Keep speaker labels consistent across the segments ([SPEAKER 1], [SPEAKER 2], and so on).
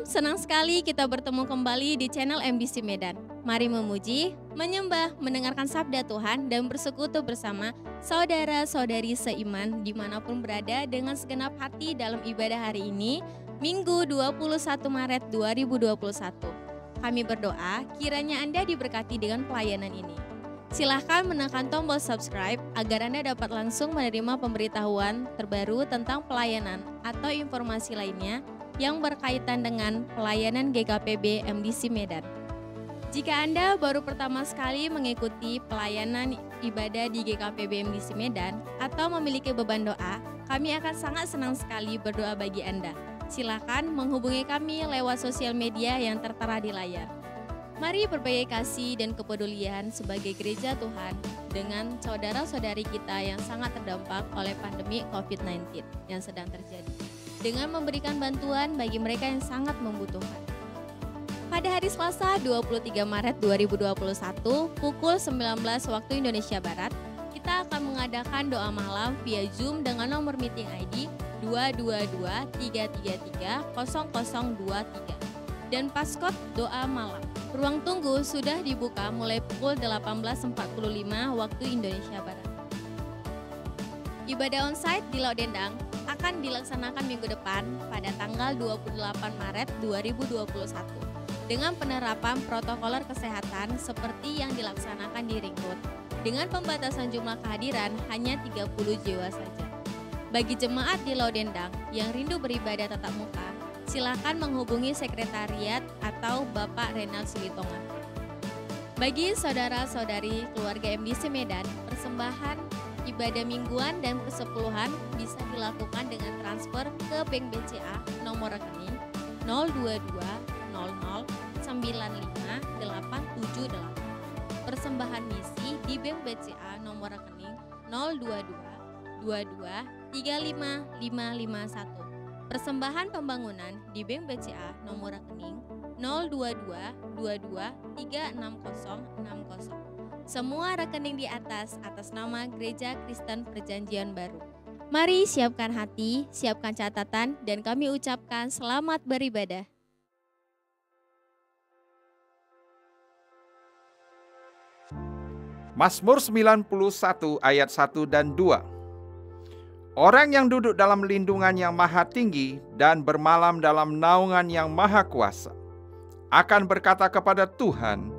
[SPEAKER 1] senang sekali kita bertemu kembali di channel MDC Medan. Mari memuji, menyembah, mendengarkan sabda Tuhan, dan bersekutu bersama saudara-saudari seiman dimanapun berada dengan segenap hati dalam ibadah hari ini, Minggu 21 Maret 2021. Kami berdoa kiranya Anda diberkati dengan pelayanan ini. Silahkan menekan tombol subscribe agar Anda dapat langsung menerima pemberitahuan terbaru tentang pelayanan atau informasi lainnya yang berkaitan dengan pelayanan GKPB MDC Medan. Jika Anda baru pertama sekali mengikuti pelayanan ibadah di GKPB MDC Medan atau memiliki beban doa, kami akan sangat senang sekali berdoa bagi Anda. Silakan menghubungi kami lewat sosial media yang tertera di layar. Mari berbagi kasih dan kepedulian sebagai gereja Tuhan dengan saudara-saudari kita yang sangat terdampak oleh pandemi COVID-19 yang sedang terjadi, dengan memberikan bantuan bagi mereka yang sangat membutuhkan. Pada hari Selasa 23 Maret 2021 pukul 19 waktu Indonesia Barat, kita akan mengadakan doa malam via Zoom dengan nomor meeting ID 222-333-0023 dan paskot doa malam. Ruang tunggu sudah dibuka mulai pukul 18.45 waktu Indonesia Barat. Ibadah onsite di Laut Dendang akan dilaksanakan minggu depan pada tanggal 28 Maret 2021 dengan penerapan protokol kesehatan seperti yang dilaksanakan di Ring Road dengan pembatasan jumlah kehadiran hanya 30 jiwa saja. Bagi jemaat di Laut Dendang yang rindu beribadah tatap muka, silakan menghubungi sekretariat atau Bapak Renald Silitonga. Bagi saudara-saudari keluarga MDC Medan, persembahan ibadah mingguan dan persepuluhan bisa dilakukan dengan transfer ke Bank BCA nomor rekening 02200958578. Persembahan misi di Bank BCA nomor rekening 02222355551. Persembahan pembangunan di Bank BCA nomor rekening 02222360060. Semua rekening di atas nama Gereja Kristen Perjanjian Baru. Mari siapkan hati, siapkan catatan, dan kami ucapkan selamat beribadah.
[SPEAKER 2] Mazmur 91 ayat 1 dan 2. Orang yang duduk dalam lindungan yang maha tinggi dan bermalam dalam naungan yang maha kuasa akan berkata kepada Tuhan,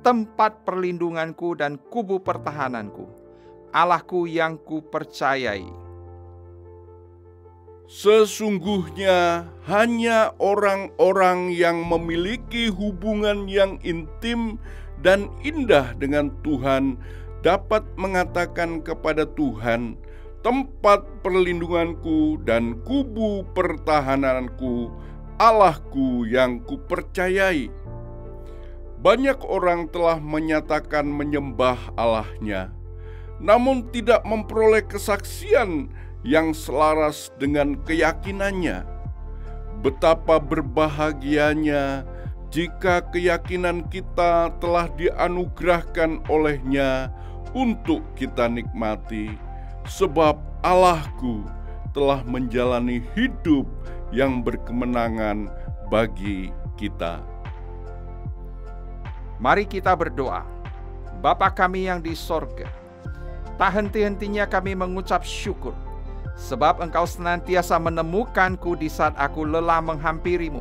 [SPEAKER 2] tempat perlindunganku dan kubu pertahananku, Allahku yang kupercayai.
[SPEAKER 3] Sesungguhnya hanya orang-orang yang memiliki hubungan yang intim dan indah dengan Tuhan dapat mengatakan kepada Tuhan, tempat perlindunganku dan kubu pertahananku, Allahku yang kupercayai. Banyak orang telah menyatakan menyembah Allahnya, namun tidak memperoleh kesaksian yang selaras dengan keyakinannya. Betapa berbahagianya jika keyakinan kita telah dianugerahkan olehnya untuk kita nikmati. Sebab Allahku telah menjalani hidup yang berkemenangan bagi kita.
[SPEAKER 2] Mari kita berdoa. Bapa kami yang di sorga, tak henti-hentinya kami mengucap syukur, sebab Engkau senantiasa menemukanku di saat aku lelah menghampirimu.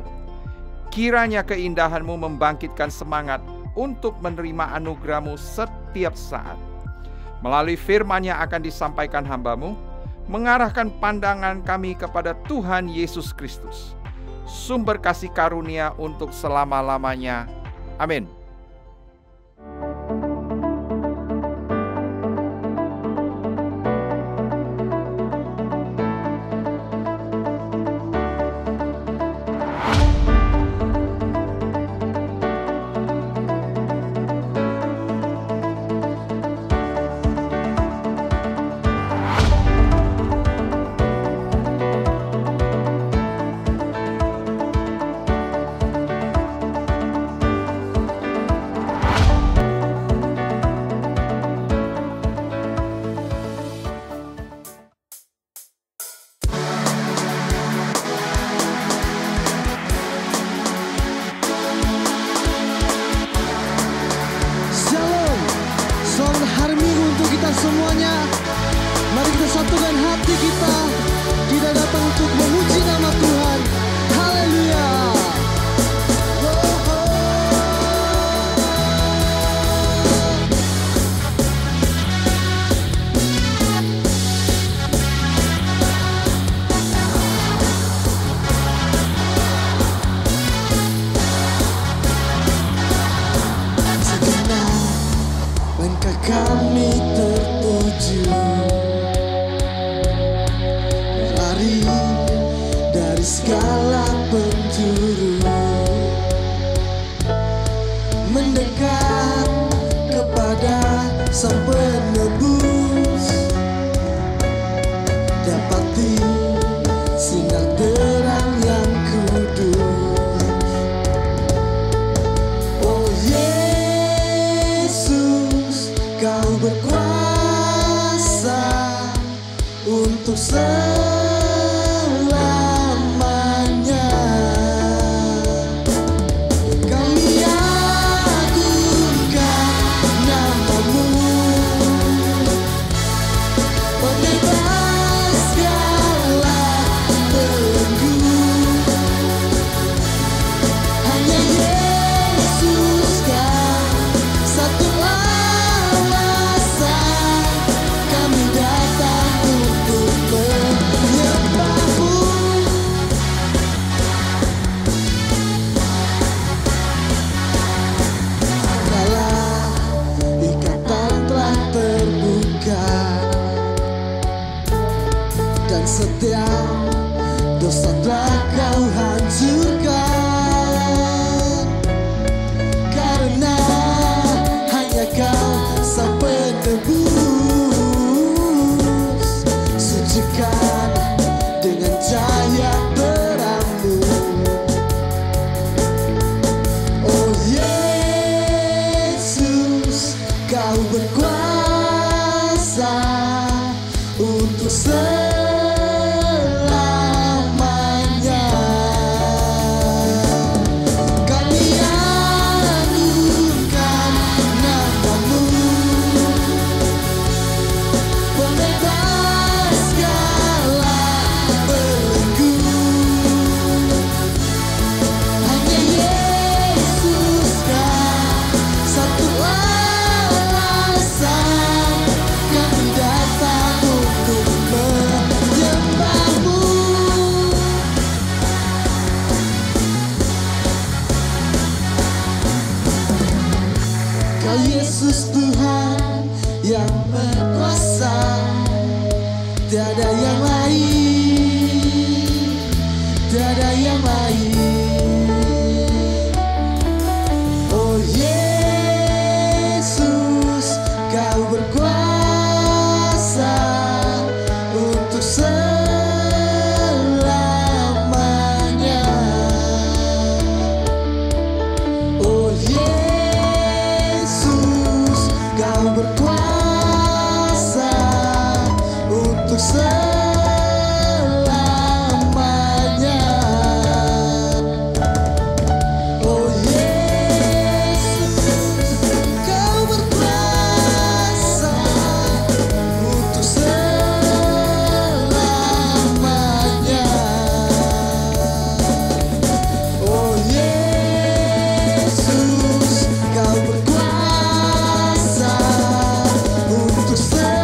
[SPEAKER 2] Kiranya keindahan-Mu membangkitkan semangat untuk menerima anugerah-Mu setiap saat. Melalui firman yang akan disampaikan hamba-Mu, mengarahkan pandangan kami kepada Tuhan Yesus Kristus, sumber kasih karunia untuk selama-lamanya. Amin.
[SPEAKER 4] dan hati kita datang untuk memuji nama Tuhan. Haleluya. Langkah kami tertuju, lari dari segala penjuru, mendekat kepada Sang Penebus, dapati sinar terang yang kudus. Oh Yesus, Kau berkuasa untuk selamanya. Kami agungkan nama-Mu, penebas segala belenggu. Hanya Yesus Kau satu alasan kami datang untuk menyembah-Mu. Kala ikatan telah terbuka dan setiap dosa telah Kau hancurkan, karena hanya Kau Sang Penebus, sucikan dengan cahaya terang-Mu. Oh Yesus, Kau berkuasa untuk selamanya. Kami agungkan nama-Mu, penebas segala belenggu. Hanya Yesus Kau satu alasan kami datang untuk menyembah-Mu. Kau Yesus Tuhan yang berkuasa, tiada yang lain, tiada yang lain. Oh Yesus, Kau berkuasa untuk selamanya. Oh Yesus, Kau berkuasa untuk selamanya. Oh Yesus, Kau berkuasa untuk selamanya. Oh Yesus, Kau berkuasa untuk selamanya.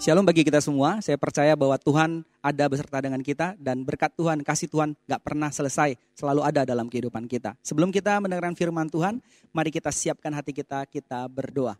[SPEAKER 5] Shalom bagi kita semua, saya percaya bahwa Tuhan ada beserta dengan kita dan berkat Tuhan, kasih Tuhan gak pernah selesai, selalu ada dalam kehidupan kita. Sebelum kita mendengarkan firman Tuhan, mari kita siapkan hati kita, kita berdoa.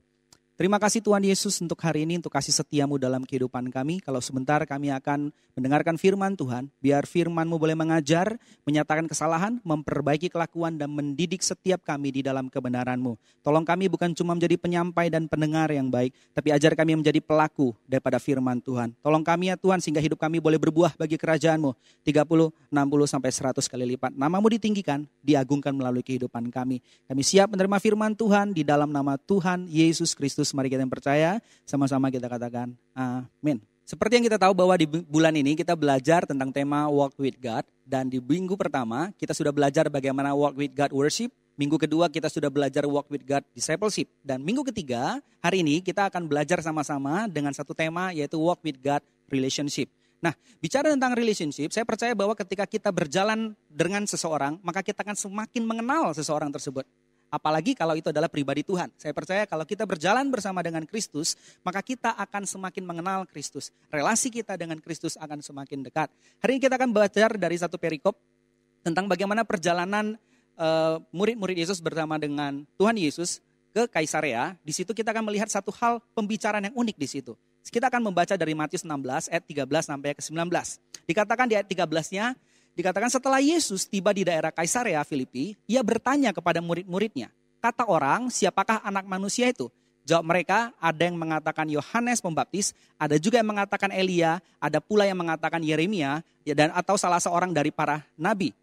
[SPEAKER 5] Terima kasih Tuhan Yesus untuk hari ini, untuk kasih setiamu dalam kehidupan kami. Kalau sebentar kami akan mendengarkan firman Tuhan, biar firman-Mu boleh mengajar, menyatakan kesalahan, memperbaiki kelakuan, dan mendidik setiap kami di dalam kebenaran-Mu. Tolong kami bukan cuma menjadi penyampai dan pendengar yang baik, tapi ajar kami menjadi pelaku daripada firman Tuhan. Tolong kami ya Tuhan, sehingga hidup kami boleh berbuah bagi kerajaan-Mu. 30, 60, sampai 100 kali lipat. Nama-Mu ditinggikan, diagungkan melalui kehidupan kami. Kami siap menerima firman Tuhan di dalam nama Tuhan Yesus Kristus. Mari kita yang percaya, sama-sama kita katakan amin. Seperti yang kita tahu bahwa di bulan ini kita belajar tentang tema Walk with God. Dan di minggu pertama kita sudah belajar bagaimana Walk with God worship. Minggu kedua kita sudah belajar Walk with God discipleship. Dan minggu ketiga hari ini kita akan belajar sama-sama dengan satu tema, yaitu Walk with God relationship. Nah, bicara tentang relationship, saya percaya bahwa ketika kita berjalan dengan seseorang, maka kita akan semakin mengenal seseorang tersebut. Apalagi kalau itu adalah pribadi Tuhan. Saya percaya kalau kita berjalan bersama dengan Kristus, maka kita akan semakin mengenal Kristus. Relasi kita dengan Kristus akan semakin dekat. Hari ini kita akan belajar dari satu perikop tentang bagaimana perjalanan murid-murid Yesus bersama dengan Tuhan Yesus ke Kaisarea. Di situ kita akan melihat satu hal pembicaraan yang unik di situ. Kita akan membaca dari Matius 16 ayat 13 sampai ke 19. Dikatakan di ayat 13-nya, dikatakan setelah Yesus tiba di daerah Kaisarea Filipi, ia bertanya kepada murid-muridnya, kata orang, siapakah anak manusia itu? Jawab mereka, ada yang mengatakan Yohanes Pembaptis, ada juga yang mengatakan Elia, ada pula yang mengatakan Yeremia, dan atau salah seorang dari para nabi.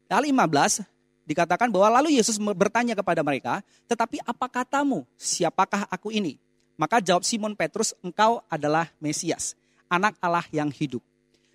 [SPEAKER 5] Ayat 15 dikatakan bahwa lalu Yesus bertanya kepada mereka, tetapi apa katamu, siapakah aku ini? Maka jawab Simon Petrus, engkau adalah Mesias, anak Allah yang hidup.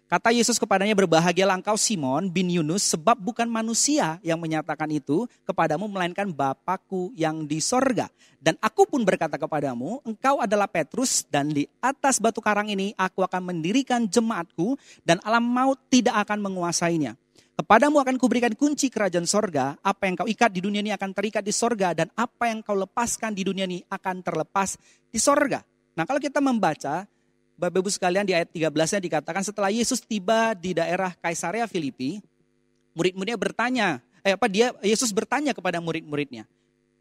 [SPEAKER 5] Kata Yesus kepadanya, berbahagialah engkau Simon bin Yunus, sebab bukan manusia yang menyatakan itu kepadamu, melainkan Bapa-Ku yang di sorga. Dan aku pun berkata kepadamu, engkau adalah Petrus, dan di atas batu karang ini aku akan mendirikan jemaatku, dan alam maut tidak akan menguasainya. Kepadamu akan kuberikan kunci kerajaan sorga, apa yang kau ikat di dunia ini akan terikat di sorga, dan apa yang kau lepaskan di dunia ini akan terlepas di sorga. Nah, kalau kita membaca, Bapak Ibu sekalian, di ayat 13-nya dikatakan setelah Yesus tiba di daerah Kaisarea Filipi, murid-muridnya bertanya, Yesus bertanya kepada murid-muridnya.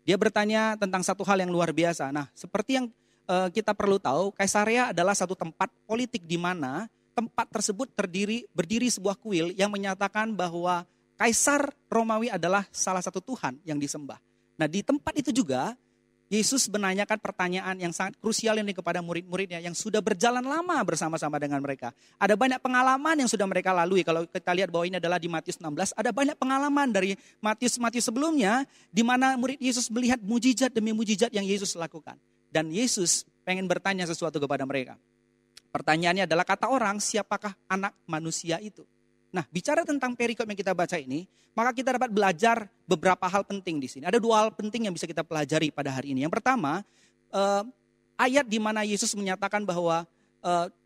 [SPEAKER 5] Dia bertanya tentang satu hal yang luar biasa. Nah, seperti yang kita perlu tahu, Kaisarea adalah satu tempat politik di mana tempat tersebut berdiri sebuah kuil yang menyatakan bahwa Kaisar Romawi adalah salah satu Tuhan yang disembah. Nah, di tempat itu juga Yesus menanyakan pertanyaan yang sangat krusial ini kepada murid-muridnya yang sudah berjalan lama bersama-sama dengan mereka. Ada banyak pengalaman yang sudah mereka lalui. Kalau kita lihat bahwa ini adalah di Matius 16, ada banyak pengalaman dari Matius sebelumnya di mana murid Yesus melihat mujizat demi mujizat yang Yesus lakukan. Dan Yesus pengen bertanya sesuatu kepada mereka. Pertanyaannya adalah, kata orang, siapakah anak manusia itu? Nah, bicara tentang perikop yang kita baca ini, maka kita dapat belajar beberapa hal penting di sini. Ada dua hal penting yang bisa kita pelajari pada hari ini. Yang pertama, ayat di mana Yesus menyatakan bahwa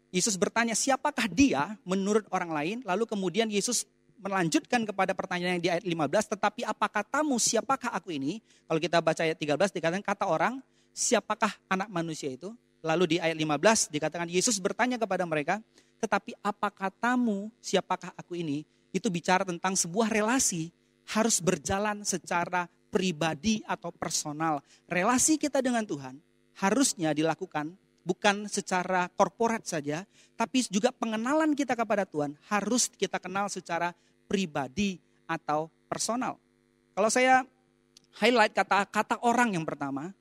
[SPEAKER 5] Yesus bertanya siapakah dia menurut orang lain. Lalu kemudian Yesus melanjutkan kepada pertanyaan yang di ayat 15, tetapi apa katamu, siapakah aku ini? Kalau kita baca ayat 13 dikatakan kata orang, siapakah anak manusia itu? Lalu di ayat 15 dikatakan Yesus bertanya kepada mereka, tetapi apa katamu, siapakah aku ini? Itu bicara tentang sebuah relasi harus berjalan secara pribadi atau personal. Relasi kita dengan Tuhan harusnya dilakukan bukan secara korporat saja, tapi juga pengenalan kita kepada Tuhan harus kita kenal secara pribadi atau personal. Kalau saya highlight kata orang yang pertama,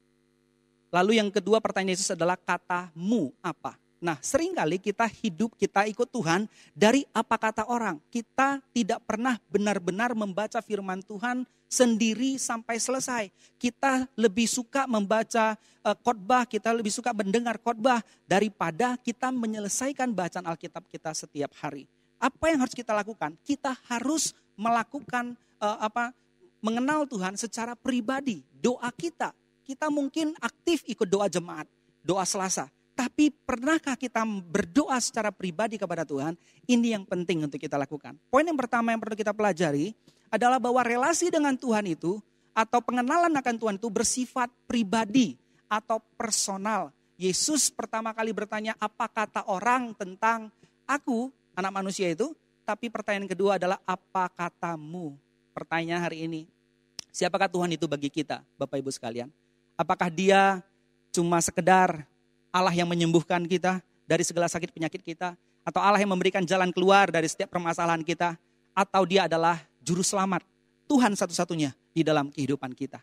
[SPEAKER 5] lalu yang kedua pertanyaan Yesus adalah katamu apa? Nah, seringkali kita hidup, kita ikut Tuhan dari apa kata orang. Kita tidak pernah benar-benar membaca firman Tuhan sendiri sampai selesai. Kita lebih suka membaca khotbah, kita lebih suka mendengar khotbah daripada kita menyelesaikan bacaan Alkitab kita setiap hari. Apa yang harus kita lakukan? Kita harus melakukan mengenal Tuhan secara pribadi. Doa kita mungkin aktif ikut doa jemaat, doa Selasa. Tapi pernahkah kita berdoa secara pribadi kepada Tuhan? Ini yang penting untuk kita lakukan. Poin yang pertama yang perlu kita pelajari adalah bahwa relasi dengan Tuhan itu atau pengenalan akan Tuhan itu bersifat pribadi atau personal. Yesus pertama kali bertanya apa kata orang tentang aku, anak manusia itu. Tapi pertanyaan kedua adalah apa katamu? Pertanyaan hari ini, siapakah Tuhan itu bagi kita, Bapak Ibu sekalian? Apakah dia cuma sekedar Allah yang menyembuhkan kita dari segala sakit penyakit kita, atau Allah yang memberikan jalan keluar dari setiap permasalahan kita, atau dia adalah juru selamat, Tuhan satu-satunya di dalam kehidupan kita.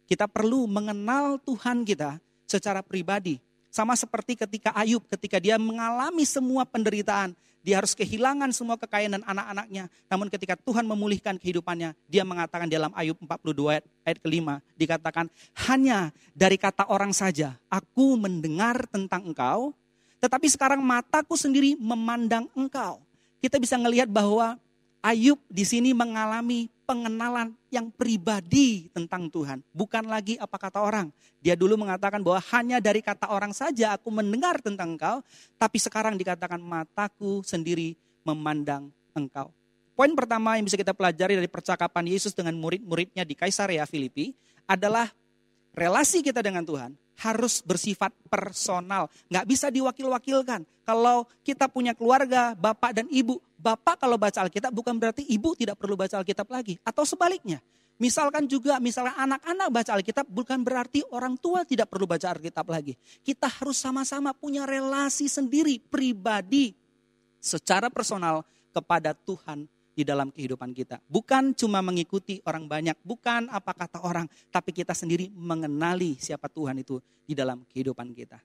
[SPEAKER 5] Kita perlu mengenal Tuhan kita secara pribadi. Sama seperti ketika Ayub, ketika dia mengalami semua penderitaan, dia harus kehilangan semua kekayaan dan anak-anaknya. Namun ketika Tuhan memulihkan kehidupannya, dia mengatakan dalam Ayub 42 ayat ke-5, dikatakan, hanya dari kata orang saja aku mendengar tentang engkau, tetapi sekarang mataku sendiri memandang engkau. Kita bisa melihat bahwa Ayub di sini mengalami pengenalan yang pribadi tentang Tuhan. Bukan lagi apa kata orang. Dia dulu mengatakan bahwa hanya dari kata orang saja aku mendengar tentang engkau. Tapi sekarang dikatakan mataku sendiri memandang engkau. Poin pertama yang bisa kita pelajari dari percakapan Yesus dengan murid-muridnya di Kaisarea Filipi adalah relasi kita dengan Tuhan harus bersifat personal. Nggak bisa diwakil-wakilkan. Kalau kita punya keluarga, bapak dan ibu. Bapak kalau baca Alkitab bukan berarti ibu tidak perlu baca Alkitab lagi. Atau sebaliknya. Misalkan anak-anak baca Alkitab bukan berarti orang tua tidak perlu baca Alkitab lagi. Kita harus sama-sama punya relasi sendiri, pribadi, secara personal kepada Tuhan di dalam kehidupan kita. Bukan cuma mengikuti orang banyak, bukan apa kata orang, tapi kita sendiri mengenali siapa Tuhan itu di dalam kehidupan kita.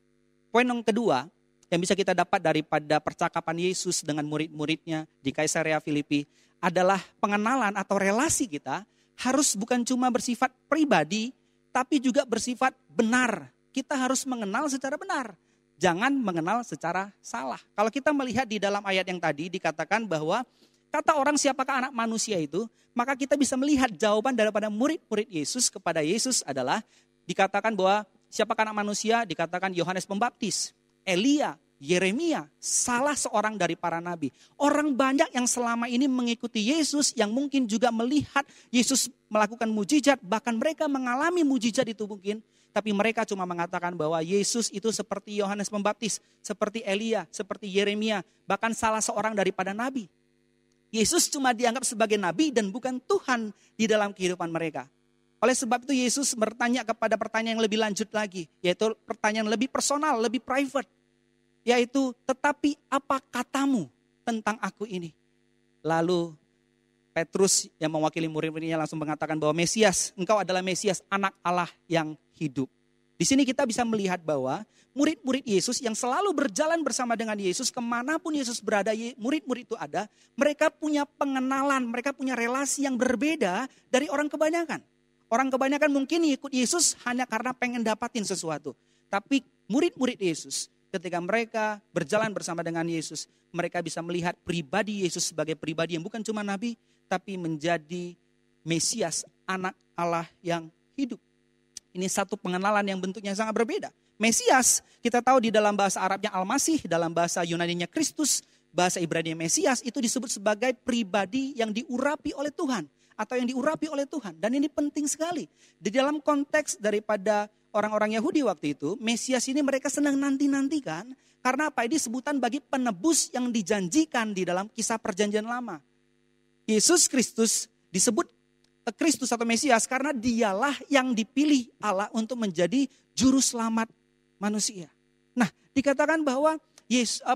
[SPEAKER 5] Poin yang kedua yang bisa kita dapat daripada percakapan Yesus dengan murid-muridnya di Kaisarea Filipi adalah pengenalan atau relasi kita harus bukan cuma bersifat pribadi, tapi juga bersifat benar. Kita harus mengenal secara benar. Jangan mengenal secara salah. Kalau kita melihat di dalam ayat yang tadi dikatakan bahwa kata orang siapakah anak manusia itu, maka kita bisa melihat jawaban daripada murid-murid Yesus kepada Yesus adalah dikatakan bahwa siapakah anak manusia, dikatakan Yohanes Pembaptis, Elia, Yeremia, salah seorang dari para nabi. Orang banyak yang selama ini mengikuti Yesus, yang mungkin juga melihat Yesus melakukan mujizat, bahkan mereka mengalami mujizat itu mungkin, tapi mereka cuma mengatakan bahwa Yesus itu seperti Yohanes Pembaptis, seperti Elia, seperti Yeremia, bahkan salah seorang daripada nabi. Yesus cuma dianggap sebagai nabi dan bukan Tuhan di dalam kehidupan mereka. Oleh sebab itu Yesus bertanya kepada pertanyaan yang lebih lanjut lagi, yaitu pertanyaan lebih personal, lebih private. Yaitu, tetapi apa katamu tentang aku ini? Lalu Petrus yang mewakili murid-muridnya langsung mengatakan bahwa Mesias, engkau adalah Mesias, anak Allah yang hidup. Di sini kita bisa melihat bahwa murid-murid Yesus yang selalu berjalan bersama dengan Yesus, kemanapun Yesus berada, murid-murid itu ada, mereka punya pengenalan, mereka punya relasi yang berbeda dari orang kebanyakan. Orang kebanyakan mungkin ikut Yesus hanya karena pengen dapatin sesuatu. Tapi murid-murid Yesus, ketika mereka berjalan bersama dengan Yesus, mereka bisa melihat pribadi Yesus sebagai pribadi yang bukan cuma nabi, tapi menjadi Mesias, anak Allah yang hidup. Ini satu pengenalan yang bentuknya sangat berbeda. Mesias, kita tahu di dalam bahasa Arabnya Al-Masih, dalam bahasa Yunaninya Kristus, bahasa Ibrani Mesias itu disebut sebagai pribadi yang diurapi oleh Tuhan. Atau yang diurapi oleh Tuhan. Dan ini penting sekali. Di dalam konteks daripada orang-orang Yahudi waktu itu, Mesias ini mereka senang nanti-nantikan. Karena apa? Ini sebutan bagi penebus yang dijanjikan di dalam kisah perjanjian lama. Yesus Kristus disebut Kristus atau Mesias karena dialah yang dipilih Allah untuk menjadi juru selamat manusia. Nah, dikatakan bahwa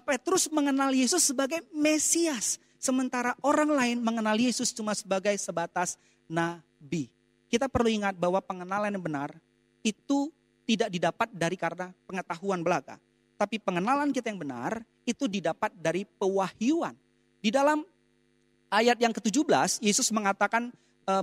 [SPEAKER 5] Petrus mengenal Yesus sebagai Mesias. Sementara orang lain mengenal Yesus cuma sebagai sebatas nabi. Kita perlu ingat bahwa pengenalan yang benar itu tidak didapat dari karena pengetahuan belaka. Tapi pengenalan kita yang benar itu didapat dari pewahyuan. Di dalam ayat yang ke-17, Yesus mengatakan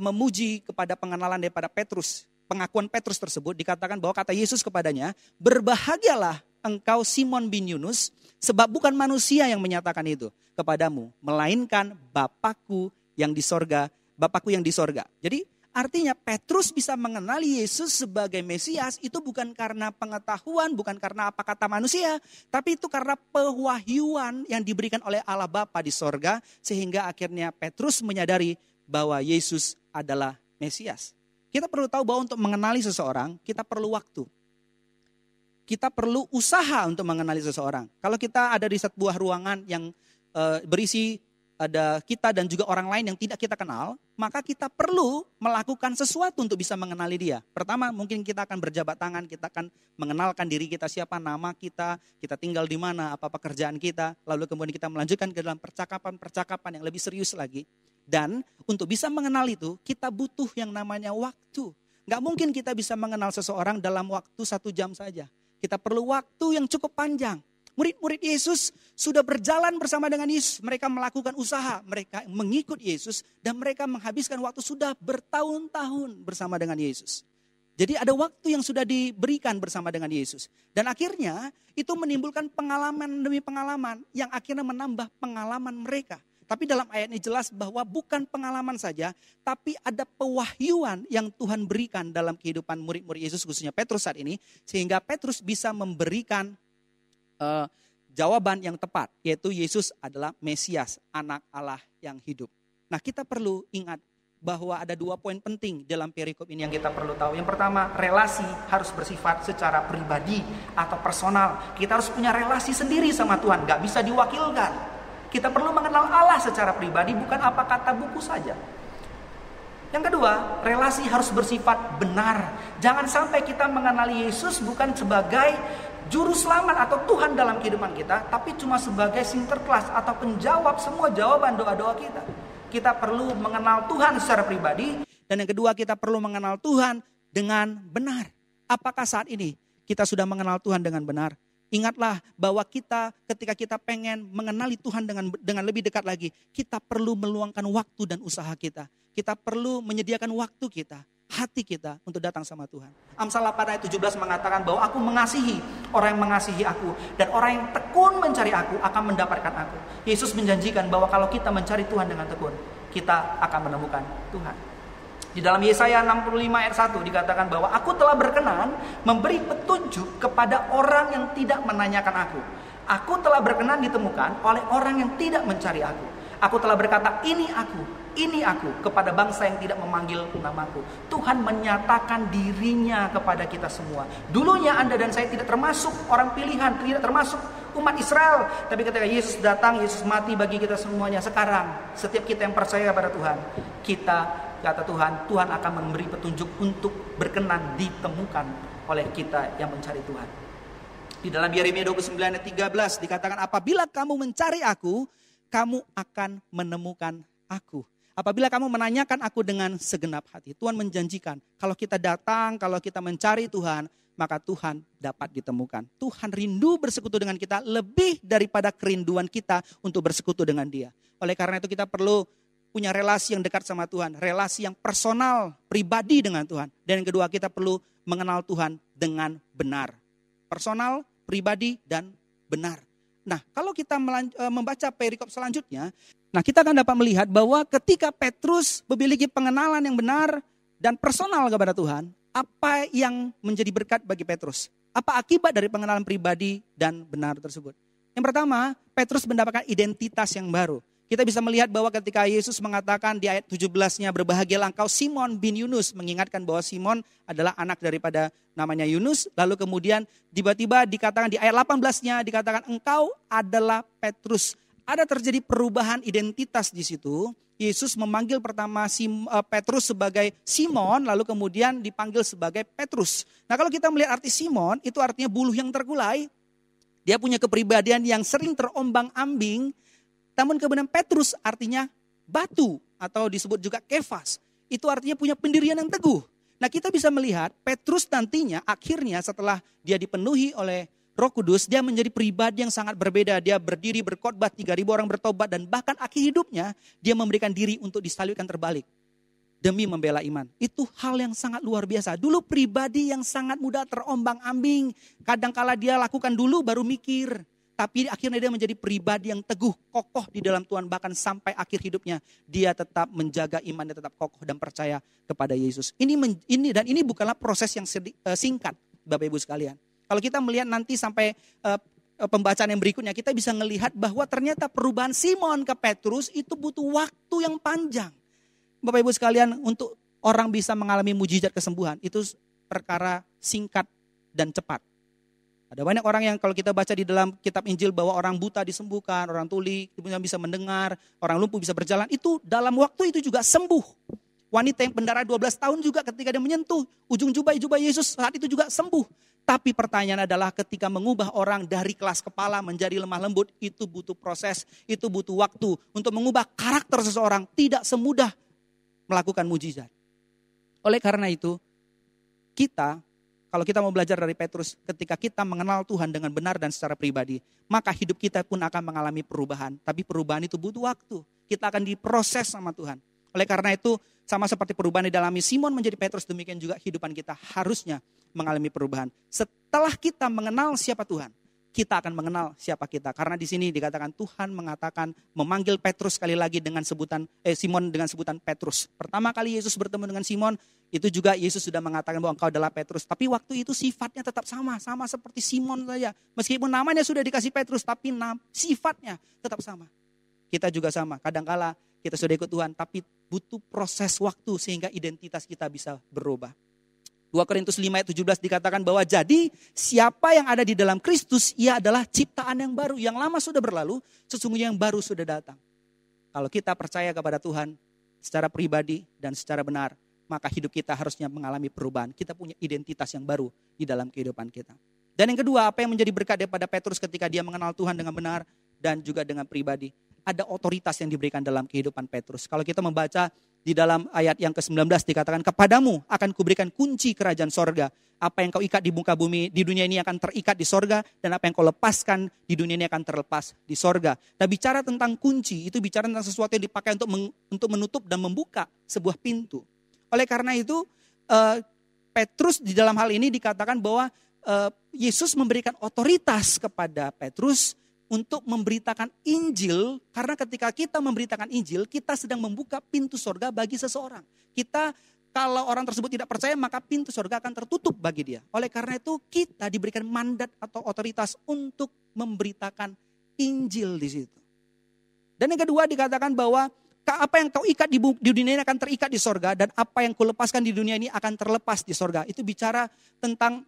[SPEAKER 5] memuji kepada pengenalan daripada Petrus. Pengakuan Petrus tersebut dikatakan bahwa kata Yesus kepadanya, berbahagialah engkau Simon bin Yunus, sebab bukan manusia yang menyatakan itu kepadamu, melainkan Bapakku yang di sorga, Bapakku yang di sorga. Jadi artinya Petrus bisa mengenali Yesus sebagai Mesias itu bukan karena pengetahuan, bukan karena apa kata manusia, tapi itu karena pewahyuan yang diberikan oleh Allah Bapa di sorga, sehingga akhirnya Petrus menyadari bahwa Yesus adalah Mesias. Kita perlu tahu bahwa untuk mengenali seseorang, kita perlu waktu. Kita perlu usaha untuk mengenali seseorang. Kalau kita ada di sebuah ruangan yang berisi ada kita dan juga orang lain yang tidak kita kenal, maka kita perlu melakukan sesuatu untuk bisa mengenali dia. Pertama, mungkin kita akan berjabat tangan, kita akan mengenalkan diri kita, siapa nama kita tinggal di mana, apa pekerjaan kita, lalu kemudian kita melanjutkan ke dalam percakapan yang lebih serius lagi. Dan untuk bisa mengenal itu, kita butuh yang namanya waktu. Gak mungkin kita bisa mengenal seseorang dalam waktu 1 jam saja. Kita perlu waktu yang cukup panjang. Murid-murid Yesus sudah berjalan bersama dengan Yesus. Mereka melakukan usaha, mereka mengikut Yesus. Dan mereka menghabiskan waktu sudah bertahun-tahun bersama dengan Yesus. Jadi ada waktu yang sudah diberikan bersama dengan Yesus. Dan akhirnya itu menimbulkan pengalaman demi pengalaman yang akhirnya menambah pengalaman mereka. Tapi dalam ayat ini jelas bahwa bukan pengalaman saja, tapi ada pewahyuan yang Tuhan berikan dalam kehidupan murid-murid Yesus, khususnya Petrus saat ini. Sehingga Petrus bisa memberikan jawaban yang tepat, yaitu Yesus adalah Mesias, anak Allah yang hidup. Nah, kita perlu ingat bahwa ada 2 poin penting dalam perikop ini yang kita perlu tahu. Yang pertama, relasi harus bersifat secara pribadi atau personal. Kita harus punya relasi sendiri sama Tuhan, gak bisa diwakilkan. Kita perlu mengenal Allah secara pribadi, bukan apa kata buku saja. Yang kedua, relasi harus bersifat benar. Jangan sampai kita mengenali Yesus bukan sebagai juru selamat atau Tuhan dalam kehidupan kita, tapi cuma sebagai sinterklas atau penjawab semua jawaban doa-doa kita. Kita perlu mengenal Tuhan secara pribadi. Dan yang kedua, kita perlu mengenal Tuhan dengan benar. Apakah saat ini kita sudah mengenal Tuhan dengan benar? Ingatlah bahwa ketika kita pengen mengenali Tuhan dengan lebih dekat lagi, kita perlu meluangkan waktu dan usaha kita. Kita perlu menyediakan waktu kita, hati kita untuk datang sama Tuhan. Amsal 8 ayat 17 mengatakan bahwa aku mengasihi orang yang mengasihi aku, dan orang yang tekun mencari aku akan mendapatkan aku. Yesus menjanjikan bahwa kalau kita mencari Tuhan dengan tekun, kita akan menemukan Tuhan. Di dalam Yesaya 65 ayat 1 dikatakan bahwa aku telah berkenan memberi petunjuk kepada orang yang tidak menanyakan aku. Aku telah berkenan ditemukan oleh orang yang tidak mencari aku. Aku telah berkata ini aku kepada bangsa yang tidak memanggil namaku. Tuhan menyatakan dirinya kepada kita semua. Dulunya Anda dan saya tidak termasuk orang pilihan, tidak termasuk umat Israel. Tapi ketika Yesus datang, Yesus mati bagi kita semuanya. Sekarang setiap kita yang percaya kepada Tuhan, kata Tuhan akan memberi petunjuk untuk berkenan ditemukan oleh kita yang mencari Tuhan. Di dalam Yeremia 29 ayat 13 dikatakan, apabila kamu mencari aku, kamu akan menemukan aku. Apabila kamu menanyakan aku dengan segenap hati. Tuhan menjanjikan, kalau kita datang, kalau kita mencari Tuhan, maka Tuhan dapat ditemukan. Tuhan rindu bersekutu dengan kita lebih daripada kerinduan kita untuk bersekutu dengan Dia. Oleh karena itu kita perlu punya relasi yang dekat sama Tuhan. Relasi yang personal, pribadi dengan Tuhan. Dan yang kedua, kita perlu mengenal Tuhan dengan benar. Personal, pribadi, dan benar. Nah, kalau kita membaca perikop selanjutnya, nah kita akan dapat melihat bahwa ketika Petrus memiliki pengenalan yang benar dan personal kepada Tuhan, apa yang menjadi berkat bagi Petrus? Apa akibat dari pengenalan pribadi dan benar tersebut? Yang pertama, Petrus mendapatkan identitas yang baru. Kita bisa melihat bahwa ketika Yesus mengatakan di ayat 17-nya, berbahagialah engkau Simon bin Yunus, mengingatkan bahwa Simon adalah anak daripada namanya Yunus. Lalu kemudian tiba-tiba dikatakan di ayat 18-nya dikatakan engkau adalah Petrus. Ada terjadi perubahan identitas di situ. Yesus memanggil pertama Petrus sebagai Simon, lalu kemudian dipanggil sebagai Petrus. Nah, kalau kita melihat arti Simon, itu artinya buluh yang terkulai. Dia punya kepribadian yang sering terombang-ambing. Namun kemudian Petrus artinya batu atau disebut juga Kefas. Itu artinya punya pendirian yang teguh. Nah, kita bisa melihat Petrus nantinya akhirnya setelah dia dipenuhi oleh Roh Kudus, dia menjadi pribadi yang sangat berbeda. Dia berdiri berkhotbah, 3.000 orang bertobat, dan bahkan akhir hidupnya dia memberikan diri untuk disalibkan terbalik demi membela iman. Itu hal yang sangat luar biasa. Dulu pribadi yang sangat mudah terombang-ambing. Kadangkala dia lakukan dulu baru mikir. Tapi akhirnya dia menjadi pribadi yang teguh, kokoh di dalam Tuhan. Bahkan sampai akhir hidupnya dia tetap menjaga iman, dia tetap kokoh dan percaya kepada Yesus. Ini bukanlah proses yang singkat, Bapak Ibu sekalian. Kalau kita melihat nanti sampai pembacaan yang berikutnya, kita bisa melihat bahwa ternyata perubahan Simon ke Petrus itu butuh waktu yang panjang. Bapak Ibu sekalian, untuk orang bisa mengalami mujizat kesembuhan, itu perkara singkat dan cepat. Ada banyak orang yang kalau kita baca di dalam kitab Injil bahwa orang buta disembuhkan, orang tuli kemudian bisa mendengar, orang lumpuh bisa berjalan. Itu dalam waktu itu juga sembuh. Wanita yang pendarahan 12 tahun juga ketika dia menyentuh ujung jubah Yesus saat itu juga sembuh. Tapi pertanyaan adalah ketika mengubah orang dari kelas kepala menjadi lemah lembut, itu butuh proses, itu butuh waktu. Untuk mengubah karakter seseorang tidak semudah melakukan mujizat. Oleh karena itu, kalau kita mau belajar dari Petrus, ketika kita mengenal Tuhan dengan benar dan secara pribadi, maka hidup kita pun akan mengalami perubahan. Tapi perubahan itu butuh waktu. Kita akan diproses sama Tuhan. Oleh karena itu, sama seperti perubahan dialami Simon menjadi Petrus, demikian juga kehidupan kita harusnya mengalami perubahan. Setelah kita mengenal siapa Tuhan, kita akan mengenal siapa kita. Karena di sini dikatakan Tuhan mengatakan, memanggil Petrus sekali lagi dengan Simon dengan sebutan Petrus. Pertama kali Yesus bertemu dengan Simon, itu juga Yesus sudah mengatakan bahwa engkau adalah Petrus. Tapi waktu itu sifatnya tetap sama seperti Simon saja. Meskipun namanya sudah dikasih Petrus, tapi sifatnya tetap sama. Kita juga sama, kadangkala kita sudah ikut Tuhan, tapi butuh proses waktu sehingga identitas kita bisa berubah. 2 Korintus 5 ayat 17 dikatakan bahwa jadi siapa yang ada di dalam Kristus, ia adalah ciptaan yang baru. Yang lama sudah berlalu, sesungguhnya yang baru sudah datang. Kalau kita percaya kepada Tuhan secara pribadi dan secara benar, maka hidup kita harusnya mengalami perubahan. Kita punya identitas yang baru di dalam kehidupan kita. Dan yang kedua, apa yang menjadi berkat daripada Petrus ketika dia mengenal Tuhan dengan benar dan juga dengan pribadi. Ada otoritas yang diberikan dalam kehidupan Petrus. Kalau kita membaca di dalam ayat yang ke-19 dikatakan, kepadamu akan kuberikan kunci kerajaan sorga. Apa yang kau ikat di muka bumi di dunia ini akan terikat di sorga, dan apa yang kau lepaskan di dunia ini akan terlepas di sorga. Nah, bicara tentang kunci, itu bicara tentang sesuatu yang dipakai untuk menutup dan membuka sebuah pintu. Oleh karena itu, Petrus di dalam hal ini dikatakan bahwa Yesus memberikan otoritas kepada Petrus untuk memberitakan Injil, karena ketika kita memberitakan Injil, kita sedang membuka pintu sorga bagi seseorang. Kalau orang tersebut tidak percaya, maka pintu sorga akan tertutup bagi dia. Oleh karena itu, kita diberikan mandat atau otoritas untuk memberitakan Injil di situ. Dan yang kedua dikatakan bahwa apa yang kau ikat di dunia ini akan terikat di sorga, dan apa yang kau lepaskan di dunia ini akan terlepas di sorga. Itu bicara tentang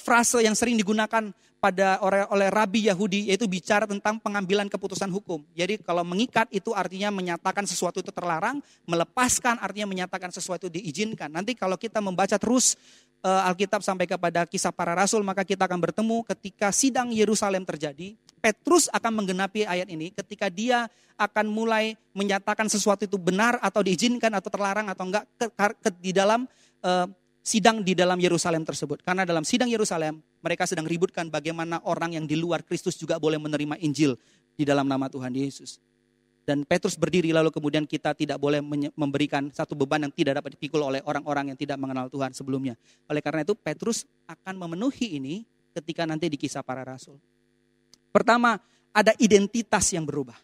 [SPEAKER 5] frase yang sering digunakan oleh rabi Yahudi, yaitu bicara tentang pengambilan keputusan hukum. Jadi kalau mengikat itu artinya menyatakan sesuatu itu terlarang, melepaskan artinya menyatakan sesuatu diizinkan. Nanti kalau kita membaca terus Alkitab sampai kepada Kisah Para Rasul, maka kita akan bertemu ketika sidang Yerusalem terjadi. Petrus akan menggenapi ayat ini ketika dia akan mulai menyatakan sesuatu itu benar atau diizinkan atau terlarang atau enggak di dalam sidang di dalam Yerusalem tersebut. Karena dalam sidang Yerusalem, mereka sedang ributkan bagaimana orang yang di luar Kristus juga boleh menerima Injil di dalam nama Tuhan Yesus. Dan Petrus berdiri, lalu kemudian kita tidak boleh memberikan satu beban yang tidak dapat dipikul oleh orang-orang yang tidak mengenal Tuhan sebelumnya. Oleh karena itu Petrus akan memenuhi ini ketika nanti di Kisah Para Rasul. Pertama, ada identitas yang berubah.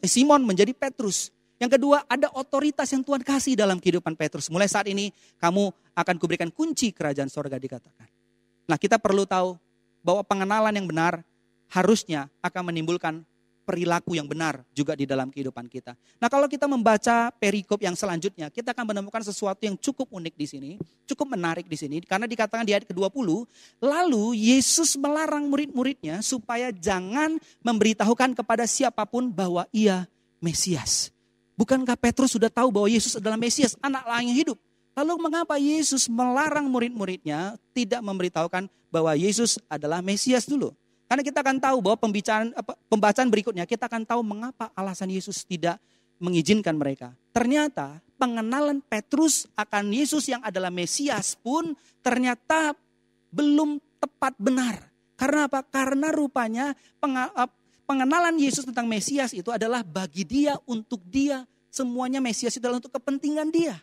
[SPEAKER 5] Simon menjadi Petrus. Yang kedua, ada otoritas yang Tuhan kasih dalam kehidupan Petrus. Mulai saat ini, kamu akan kuberikan kunci kerajaan sorga dikatakan. Nah, kita perlu tahu bahwa pengenalan yang benar harusnya akan menimbulkan perilaku yang benar juga di dalam kehidupan kita. Nah, kalau kita membaca perikop yang selanjutnya, kita akan menemukan sesuatu yang cukup unik di sini, cukup menarik di sini. Karena dikatakan di ayat ke-20, lalu Yesus melarang murid-muridnya supaya jangan memberitahukan kepada siapapun bahwa ia Mesias. Bukankah Petrus sudah tahu bahwa Yesus adalah Mesias, anak Allah yang hidup? Lalu mengapa Yesus melarang murid-muridnya tidak memberitahukan bahwa Yesus adalah Mesias dulu? Karena kita akan tahu bahwa pembacaan berikutnya kita akan tahu mengapa alasan Yesus tidak mengizinkan mereka. Ternyata pengenalan Petrus akan Yesus yang adalah Mesias pun ternyata belum tepat benar. Karena apa? Karena rupanya pengenalan Yesus tentang Mesias itu adalah bagi dia, untuk dia. Semuanya Mesias itu adalah untuk kepentingan dia.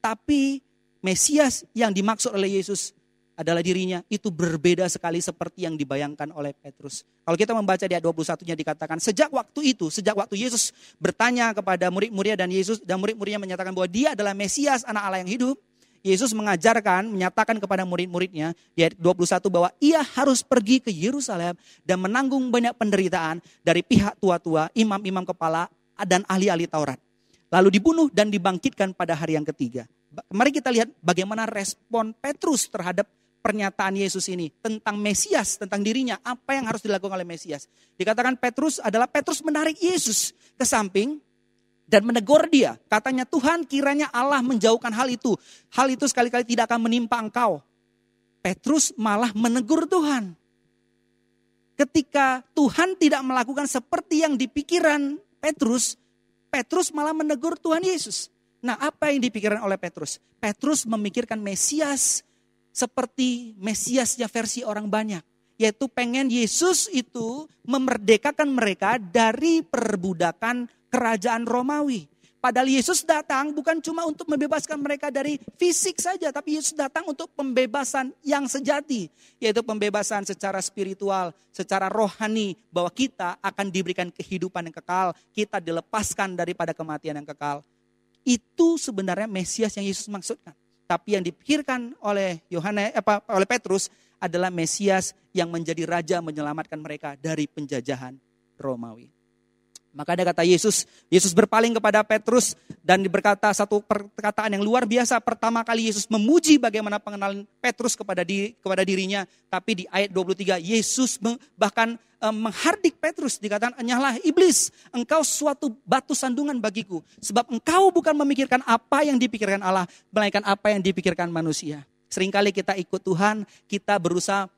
[SPEAKER 5] Tapi Mesias yang dimaksud oleh Yesus adalah dirinya, itu berbeda sekali seperti yang dibayangkan oleh Petrus. Kalau kita membaca di ayat 21-nya dikatakan, sejak waktu Yesus bertanya kepada murid-muridnya dan murid-muridnya menyatakan bahwa dia adalah Mesias, anak Allah yang hidup. Yesus menyatakan kepada murid-muridnya di ayat 21 bahwa ia harus pergi ke Yerusalem dan menanggung banyak penderitaan dari pihak tua-tua, imam-imam kepala dan ahli-ahli Taurat. Lalu dibunuh dan dibangkitkan pada hari yang ketiga. Mari kita lihat bagaimana respon Petrus terhadap pernyataan Yesus ini tentang Mesias, tentang dirinya, apa yang harus dilakukan oleh Mesias. Dikatakan Petrus menarik Yesus ke samping dan menegur dia. Katanya, Tuhan, kiranya Allah menjauhkan hal itu. Hal itu sekali-kali tidak akan menimpa engkau. Petrus malah menegur Tuhan. Ketika Tuhan tidak melakukan seperti yang dipikiran Petrus malah menegur Tuhan Yesus. Nah, apa yang dipikirkan oleh Petrus? Petrus memikirkan Mesias seperti Mesiasnya versi orang banyak. Yaitu pengen Yesus itu memerdekakan mereka dari perbudakan kerajaan Romawi. Padahal Yesus datang bukan cuma untuk membebaskan mereka dari fisik saja. Tapi Yesus datang untuk pembebasan yang sejati. Yaitu pembebasan secara spiritual, secara rohani. Bahwa kita akan diberikan kehidupan yang kekal. Kita dilepaskan daripada kematian yang kekal. Itu sebenarnya Mesias yang Yesus maksudkan. Tapi yang dipikirkan oleh Petrus adalah Mesias yang menjadi raja menyelamatkan mereka dari penjajahan Romawi. Maka ada kata Yesus berpaling kepada Petrus dan berkata satu perkataan yang luar biasa. Pertama kali Yesus memuji bagaimana pengenalan Petrus kepada dirinya. Tapi di ayat 23 Yesus bahkan menghardik Petrus, dikatakan, "Enyahlah iblis, engkau suatu batu sandungan bagiku. Sebab engkau bukan memikirkan apa yang dipikirkan Allah, melainkan apa yang dipikirkan manusia." Seringkali kita ikut Tuhan, kita berusaha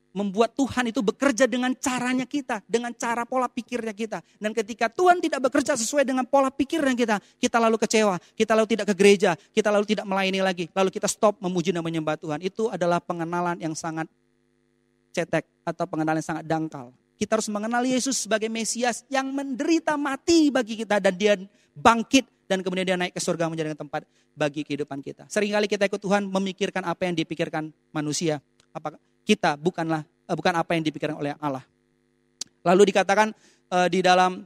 [SPEAKER 5] membuat Tuhan itu bekerja dengan caranya kita, dengan cara pola pikirnya kita. Dan ketika Tuhan tidak bekerja sesuai dengan pola pikirnya kita lalu kecewa, kita lalu tidak ke gereja, kita lalu tidak melayani lagi, lalu kita stop memuji dan menyembah Tuhan. Itu adalah pengenalan yang sangat cetek atau pengenalan yang sangat dangkal. Kita harus mengenal Yesus sebagai Mesias yang menderita mati bagi kita dan dia bangkit dan kemudian dia naik ke surga menjadi tempat bagi kehidupan kita. Seringkali kita ikut Tuhan memikirkan apa yang dipikirkan manusia. Kita bukan apa yang dipikirkan oleh Allah. Lalu dikatakan di dalam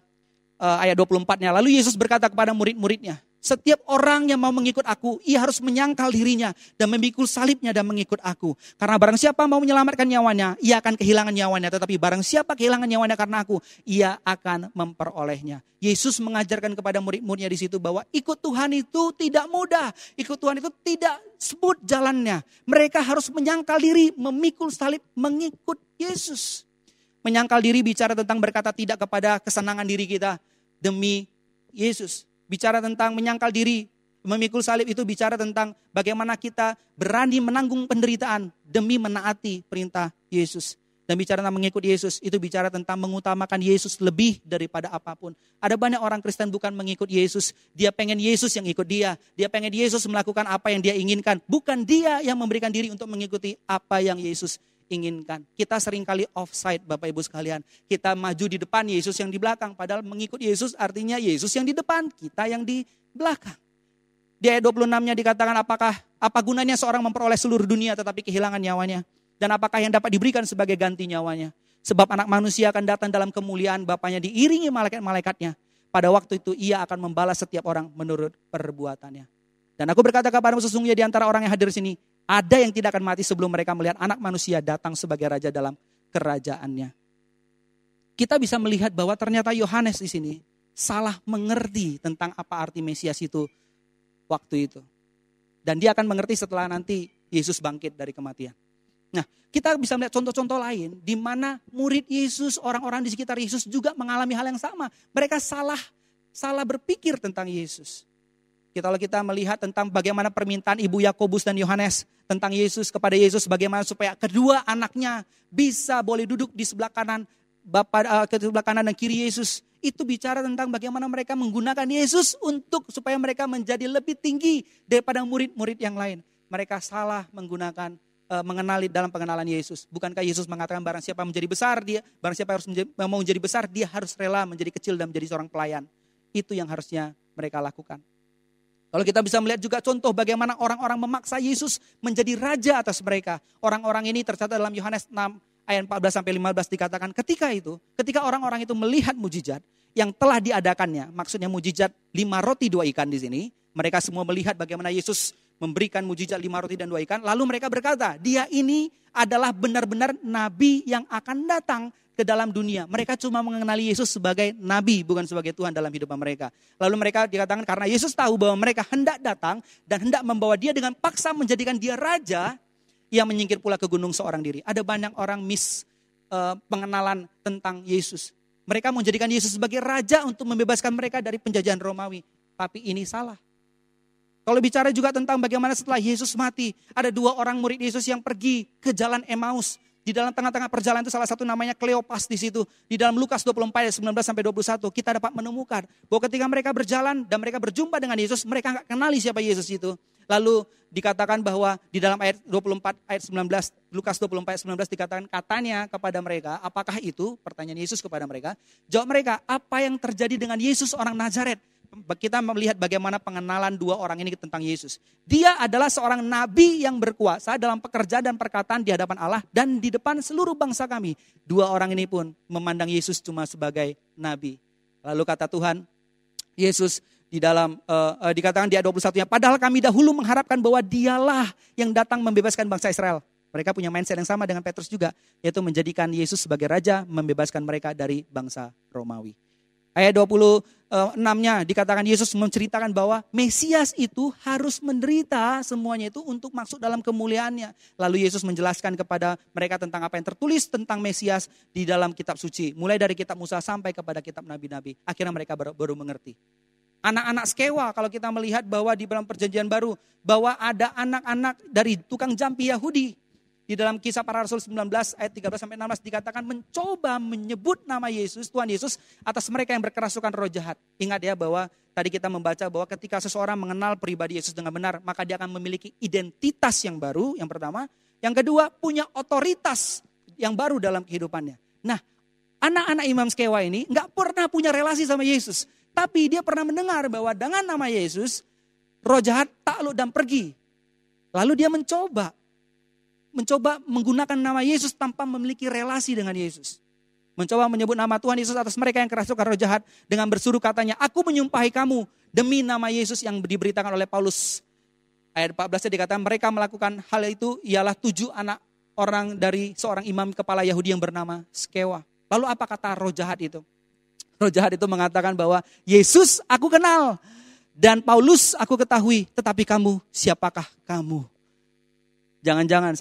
[SPEAKER 5] ayat 24-nya, lalu Yesus berkata kepada murid-muridnya, "Setiap orang yang mau mengikut aku, ia harus menyangkal dirinya dan memikul salibnya dan mengikut aku. Karena barang siapa mau menyelamatkan nyawanya, ia akan kehilangan nyawanya. Tetapi barang siapa kehilangan nyawanya karena aku, ia akan memperolehnya." Yesus mengajarkan kepada murid-muridnya di situ bahwa ikut Tuhan itu tidak mudah. Ikut Tuhan itu tidak smooth jalannya. Mereka harus menyangkal diri, memikul salib, mengikut Yesus. Menyangkal diri bicara tentang berkata tidak kepada kesenangan diri kita demi Yesus. Bicara tentang menyangkal diri, memikul salib itu bicara tentang bagaimana kita berani menanggung penderitaan demi menaati perintah Yesus. Dan bicara tentang mengikut Yesus, itu bicara tentang mengutamakan Yesus lebih daripada apapun. Ada banyak orang Kristen bukan mengikut Yesus, dia pengen Yesus yang ikut dia. Dia pengen Yesus melakukan apa yang dia inginkan. Bukan dia yang memberikan diri untuk mengikuti apa yang Yesus inginkan. Kita seringkali offside Bapak Ibu sekalian. Kita maju di depan, Yesus yang di belakang. Padahal mengikut Yesus artinya Yesus yang di depan, kita yang di belakang. Di ayat 26-nya dikatakan apa gunanya seorang memperoleh seluruh dunia tetapi kehilangan nyawanya. Dan apakah yang dapat diberikan sebagai ganti nyawanya. Sebab anak manusia akan datang dalam kemuliaan Bapanya diiringi malaikat-malaikatnya. Pada waktu itu ia akan membalas setiap orang menurut perbuatannya. Dan aku berkata kepadamu sesungguhnya di antara orang yang hadir di sini, ada yang tidak akan mati sebelum mereka melihat anak manusia datang sebagai raja dalam kerajaannya. Kita bisa melihat bahwa ternyata Yohanes di sini salah mengerti tentang apa arti Mesias itu waktu itu. Dan dia akan mengerti setelah nanti Yesus bangkit dari kematian. Nah, kita bisa melihat contoh-contoh lain di mana murid Yesus, orang-orang di sekitar Yesus juga mengalami hal yang sama. Mereka salah berpikir tentang Yesus. Kalau kita melihat tentang bagaimana permintaan Ibu Yakobus dan Yohanes tentang Yesus kepada Yesus, bagaimana supaya kedua anaknya bisa boleh duduk di sebelah kanan sebelah kanan dan kiri Yesus. Itu bicara tentang bagaimana mereka menggunakan Yesus untuk supaya mereka menjadi lebih tinggi daripada murid-murid yang lain. Mereka salah menggunakan mengenali dalam pengenalan Yesus. Bukankah Yesus mengatakan barang siapa menjadi besar barang siapa mau menjadi besar, dia harus rela menjadi kecil dan menjadi seorang pelayan. Itu yang harusnya mereka lakukan. Kalau kita bisa melihat juga contoh bagaimana orang-orang memaksa Yesus menjadi raja atas mereka. Orang-orang ini tercatat dalam Yohanes 6 ayat 14-15 dikatakan ketika orang-orang itu melihat mujizat yang telah diadakannya, maksudnya mujizat 5 roti 2 ikan di sini. Mereka semua melihat bagaimana Yesus memberikan mujizat 5 roti dan 2 ikan. Lalu mereka berkata, dia ini adalah benar-benar nabi yang akan datang ke dalam dunia. Mereka cuma mengenali Yesus sebagai nabi, bukan sebagai Tuhan dalam hidup mereka. Lalu mereka dikatakan karena Yesus tahu bahwa mereka hendak datang dan hendak membawa dia dengan paksa menjadikan dia raja. ia menyingkir pula ke gunung seorang diri. Ada banyak orang pengenalan tentang Yesus. Mereka menjadikan Yesus sebagai raja untuk membebaskan mereka dari penjajahan Romawi. Tapi ini salah. Kalau bicara juga tentang bagaimana setelah Yesus mati, ada 2 orang murid Yesus yang pergi ke jalan Emmaus. Di dalam tengah-tengah perjalanan itu salah satu namanya Kleopas di situ. Di dalam Lukas 24 ayat 19 sampai 21 kita dapat menemukan bahwa ketika mereka berjalan dan mereka berjumpa dengan Yesus, mereka enggak kenali siapa Yesus itu. Lalu dikatakan bahwa di dalam ayat 24 ayat 19, Lukas 24 ayat 19 dikatakan katanya kepada mereka, apakah itu? Pertanyaan Yesus kepada mereka. Jawab mereka, apa yang terjadi dengan Yesus orang Nazaret? Kita melihat bagaimana pengenalan 2 orang ini tentang Yesus. Dia adalah seorang nabi yang berkuasa dalam pekerjaan dan perkataan di hadapan Allah dan di depan seluruh bangsa kami. 2 orang ini pun memandang Yesus cuma sebagai nabi. Lalu kata Tuhan, Yesus di dalam dikatakan di ayat 21-nya, padahal kami dahulu mengharapkan bahwa dialah yang datang membebaskan bangsa Israel. Mereka punya mindset yang sama dengan Petrus juga, yaitu menjadikan Yesus sebagai raja, membebaskan mereka dari bangsa Romawi. Ayat 26-nya dikatakan Yesus menceritakan bahwa Mesias itu harus menderita semuanya itu untuk masuk dalam kemuliaannya. Lalu Yesus menjelaskan kepada mereka tentang apa yang tertulis tentang Mesias di dalam kitab suci. Mulai dari kitab Musa sampai kepada kitab nabi-nabi. Akhirnya mereka baru mengerti. Anak-anak Skewa kalau kita melihat bahwa di dalam perjanjian baru. Bahwa ada anak-anak dari tukang jampi Yahudi. Di dalam Kisah Para Rasul 19 ayat 13-16 dikatakan mencoba menyebut nama Yesus, Tuhan Yesus atas mereka yang berkerasukan roh jahat. Ingat ya bahwa tadi kita membaca bahwa ketika seseorang mengenal pribadi Yesus dengan benar, maka dia akan memiliki identitas yang baru, yang pertama. Yang kedua, punya otoritas yang baru dalam kehidupannya. Nah, anak-anak Imam Skewa ini gak pernah punya relasi sama Yesus. Tapi dia pernah mendengar bahwa dengan nama Yesus, roh jahat takluk dan pergi. Lalu dia mencoba menggunakan nama Yesus tanpa memiliki relasi dengan Yesus. Mencoba menyebut nama Tuhan Yesus atas mereka yang kerasukan roh jahat dengan bersuruh katanya, aku menyumpahi kamu demi nama Yesus yang diberitakan oleh Paulus. Ayat 14 dikatakan mereka melakukan hal itu ialah 7 anak orang dari seorang imam kepala Yahudi yang bernama Skewa. Lalu apa kata roh jahat itu? Roh jahat itu mengatakan bahwa Yesus aku kenal dan Paulus aku ketahui, tetapi kamu siapakah kamu? Jangan-jangan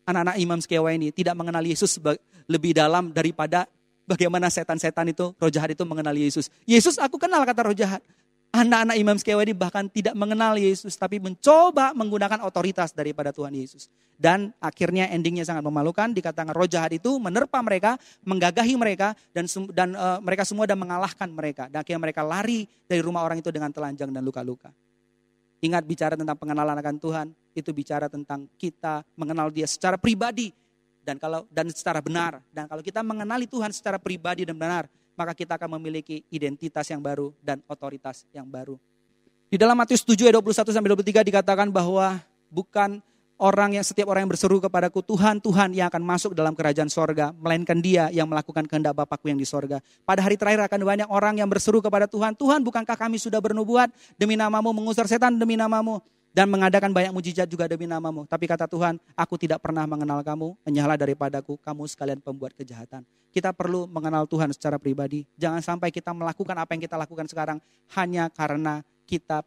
[SPEAKER 5] anak-anak imam Skewa ini tidak mengenal Yesus lebih dalam daripada bagaimana setan-setan itu, roh jahat itu mengenal Yesus. Yesus aku kenal kata roh jahat. Anak-anak imam Skewa ini bahkan tidak mengenal Yesus, tapi mencoba menggunakan otoritas daripada Tuhan Yesus. Dan akhirnya endingnya sangat memalukan, dikatakan roh jahat itu menerpa mereka, menggagahi mereka, dan mereka semua dan mengalahkan mereka. Dan akhirnya mereka lari dari rumah orang itu dengan telanjang dan luka-luka. Ingat bicara tentang pengenalan akan Tuhan, itu bicara tentang kita mengenal Dia secara pribadi dan secara benar. Dan kalau kita mengenali Tuhan secara pribadi dan benar, maka kita akan memiliki identitas yang baru dan otoritas yang baru. Di dalam Matius 7 ayat 21-23 dikatakan bahwa bukan setiap orang yang berseru kepadaku, Tuhan, Tuhan yang akan masuk dalam kerajaan sorga, melainkan dia yang melakukan kehendak Bapakku yang di sorga. Pada hari terakhir akan banyak orang yang berseru kepada Tuhan, Tuhan bukankah kami sudah bernubuat demi namamu, mengusir setan demi namamu, dan mengadakan banyak mujizat juga demi namamu. Tapi kata Tuhan, aku tidak pernah mengenal kamu, menyala daripadaku, kamu sekalian pembuat kejahatan. Kita perlu mengenal Tuhan secara pribadi. Jangan sampai kita melakukan apa yang kita lakukan sekarang hanya karena kita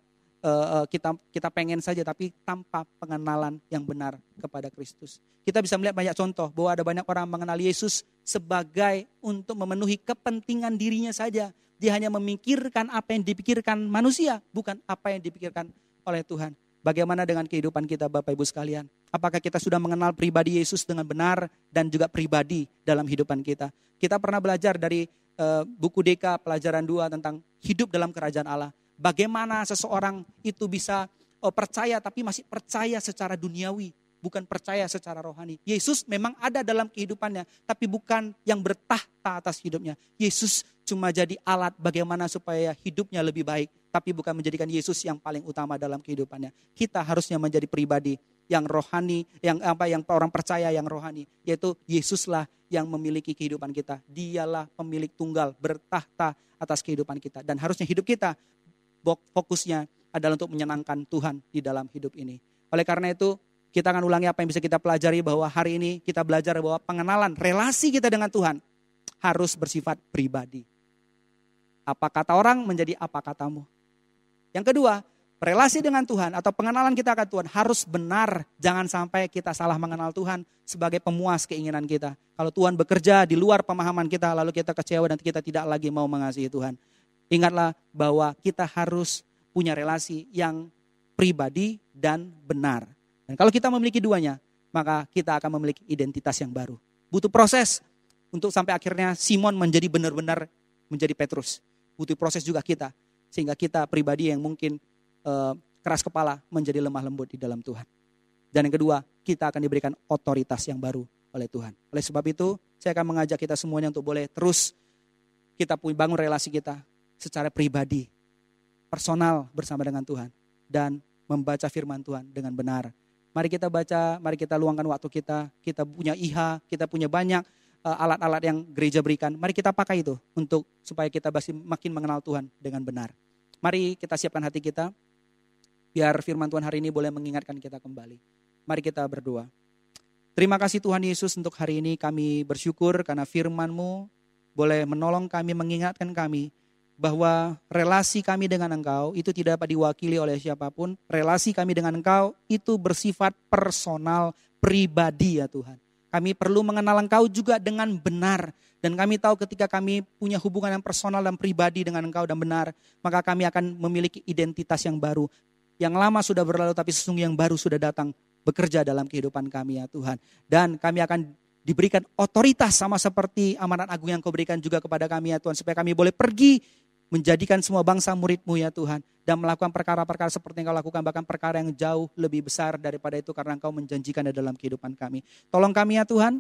[SPEAKER 5] pengen saja, tapi tanpa pengenalan yang benar kepada Kristus. Kita bisa melihat banyak contoh bahwa ada banyak orang mengenal Yesus sebagai untuk memenuhi kepentingan dirinya saja. Dia hanya memikirkan apa yang dipikirkan manusia, bukan apa yang dipikirkan oleh Tuhan. Bagaimana dengan kehidupan kita Bapak Ibu sekalian? Apakah kita sudah mengenal pribadi Yesus dengan benar dan juga pribadi dalam kehidupan kita? Kita pernah belajar dari buku DK pelajaran 2 tentang hidup dalam kerajaan Allah. Bagaimana seseorang itu bisa percaya tapi masih percaya secara duniawi, bukan percaya secara rohani. Yesus memang ada dalam kehidupannya, tapi bukan yang bertahta atas hidupnya. Yesus cuma jadi alat bagaimana supaya hidupnya lebih baik, tapi bukan menjadikan Yesus yang paling utama dalam kehidupannya. Kita harusnya menjadi pribadi yang rohani, yang orang percaya yang rohani, yaitu Yesuslah yang memiliki kehidupan kita. Dialah pemilik tunggal bertahta atas kehidupan kita, dan harusnya hidup kita fokusnya adalah untuk menyenangkan Tuhan di dalam hidup ini. Oleh karena itu, kita akan ulangi apa yang bisa kita pelajari, bahwa hari ini kita belajar bahwa pengenalan relasi kita dengan Tuhan harus bersifat pribadi. Apa kata orang menjadi apa katamu. Yang kedua, relasi dengan Tuhan atau pengenalan kita akan Tuhan harus benar. Jangan sampai kita salah mengenal Tuhan sebagai pemuas keinginan kita. Kalau Tuhan bekerja di luar pemahaman kita, lalu kita kecewa dan kita tidak lagi mau mengasihi Tuhan. Ingatlah bahwa kita harus punya relasi yang pribadi dan benar. Dan kalau kita memiliki duanya, maka kita akan memiliki identitas yang baru. Butuh proses untuk sampai akhirnya Simon menjadi benar-benar menjadi Petrus. Butuh proses juga kita. Sehingga kita pribadi yang mungkin keras kepala menjadi lemah lembut di dalam Tuhan. Dan yang kedua, kita akan diberikan otoritas yang baru oleh Tuhan. Oleh sebab itu, saya akan mengajak kita semuanya untuk boleh terus kita bangun relasi kita secara pribadi, personal bersama dengan Tuhan. Dan membaca firman Tuhan dengan benar. Mari kita baca, mari kita luangkan waktu kita. Kita punya IHA, kita punya banyak alat-alat yang gereja berikan. Mari kita pakai itu untuk supaya kita makin mengenal Tuhan dengan benar. Mari kita siapkan hati kita. Biar firman Tuhan hari ini boleh mengingatkan kita kembali. Mari kita berdoa. Terima kasih Tuhan Yesus untuk hari ini kami bersyukur karena firman-Mu boleh menolong kami, mengingatkan kami bahwa relasi kami dengan Engkau itu tidak dapat diwakili oleh siapapun. Relasi kami dengan Engkau itu bersifat personal, pribadi ya Tuhan. Kami perlu mengenal Engkau juga dengan benar. Dan kami tahu ketika kami punya hubungan yang personal dan pribadi dengan Engkau dan benar, maka kami akan memiliki identitas yang baru. Yang lama sudah berlalu tapi sesungguhnya yang baru sudah datang bekerja dalam kehidupan kami ya Tuhan. Dan kami akan diberikan otoritas sama seperti amanat agung yang Kau berikan juga kepada kami ya Tuhan. Supaya kami boleh pergi menjadikan semua bangsa murid-Mu ya Tuhan. Dan melakukan perkara-perkara seperti yang Kau lakukan. Bahkan perkara yang jauh lebih besar daripada itu karena Engkau menjanjikan dalam kehidupan kami. Tolong kami ya Tuhan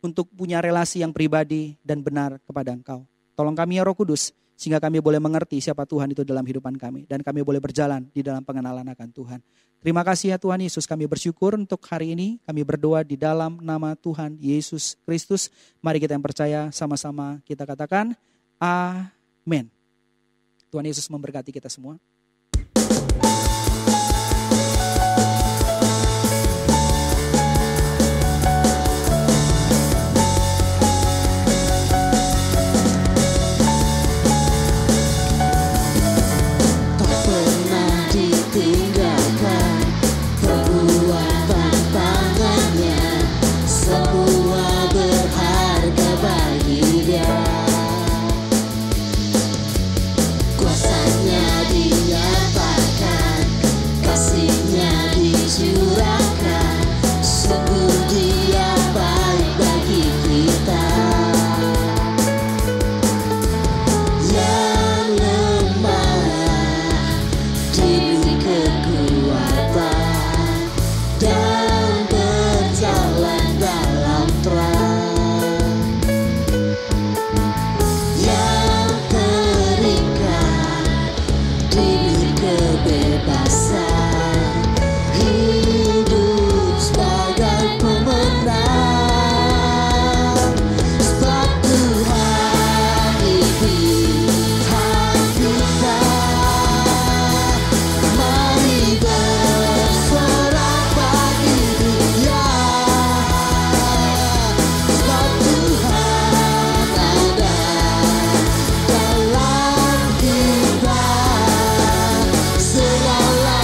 [SPEAKER 5] untuk punya relasi yang pribadi dan benar kepada Engkau. Tolong kami ya Roh Kudus. Sehingga kami boleh mengerti siapa Tuhan itu dalam kehidupan kami. Dan kami boleh berjalan di dalam pengenalan akan Tuhan. Terima kasih ya Tuhan Yesus. Kami bersyukur untuk hari ini. Kami berdoa di dalam nama Tuhan Yesus Kristus. Mari kita yang percaya sama-sama kita katakan amin. Tuhan Yesus memberkati kita semua.
[SPEAKER 4] Segala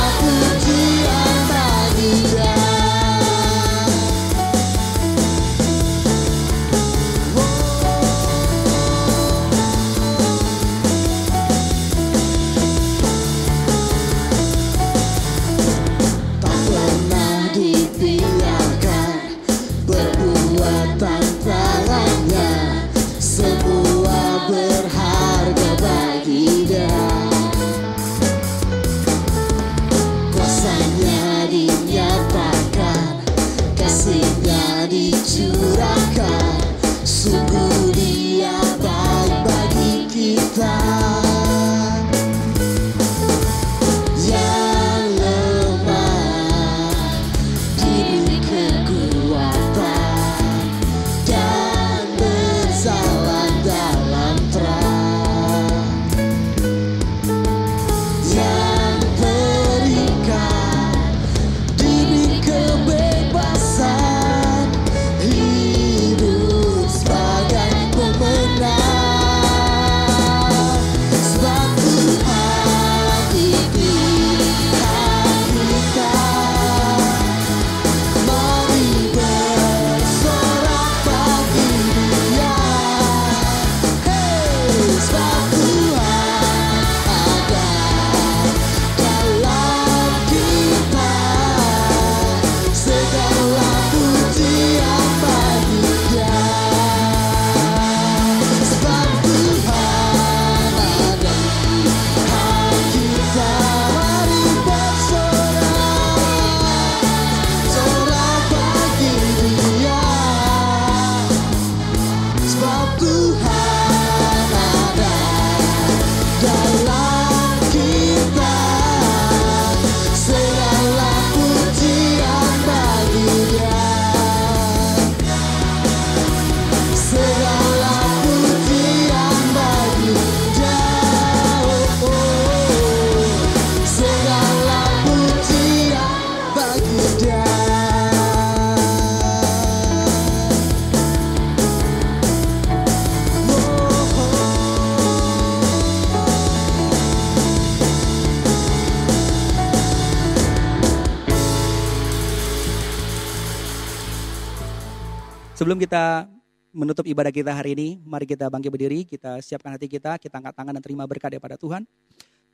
[SPEAKER 5] Sebelum kita menutup ibadah kita hari ini, mari kita bangkit berdiri, kita siapkan hati kita angkat tangan dan terima berkat daripada Tuhan.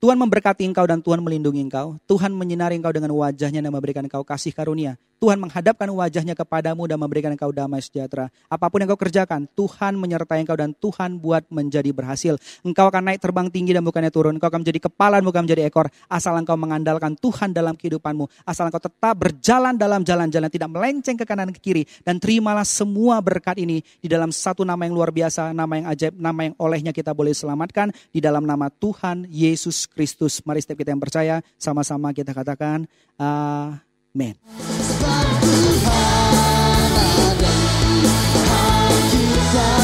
[SPEAKER 5] Tuhan memberkati engkau dan Tuhan melindungi engkau. Tuhan menyinari engkau dengan wajahnya dan memberikan engkau kasih karunia. Tuhan menghadapkan wajahnya kepadamu dan memberikan engkau damai sejahtera. Apapun yang kau kerjakan, Tuhan menyertai engkau dan Tuhan buat menjadi berhasil. Engkau akan naik terbang tinggi dan bukannya turun. Engkau akan menjadi kepala bukan menjadi ekor. Asal engkau mengandalkan Tuhan dalam kehidupanmu. Asal engkau tetap berjalan dalam jalan-jalan, tidak melenceng ke kanan ke kiri. Dan terimalah semua berkat ini di dalam satu nama yang luar biasa, nama yang ajaib, nama yang olehnya kita boleh selamatkan. Di dalam nama Tuhan Yesus Kristus. Mari setiap kita yang percaya, sama-sama kita katakan amin.
[SPEAKER 4] Sebab Tuhan ada, kita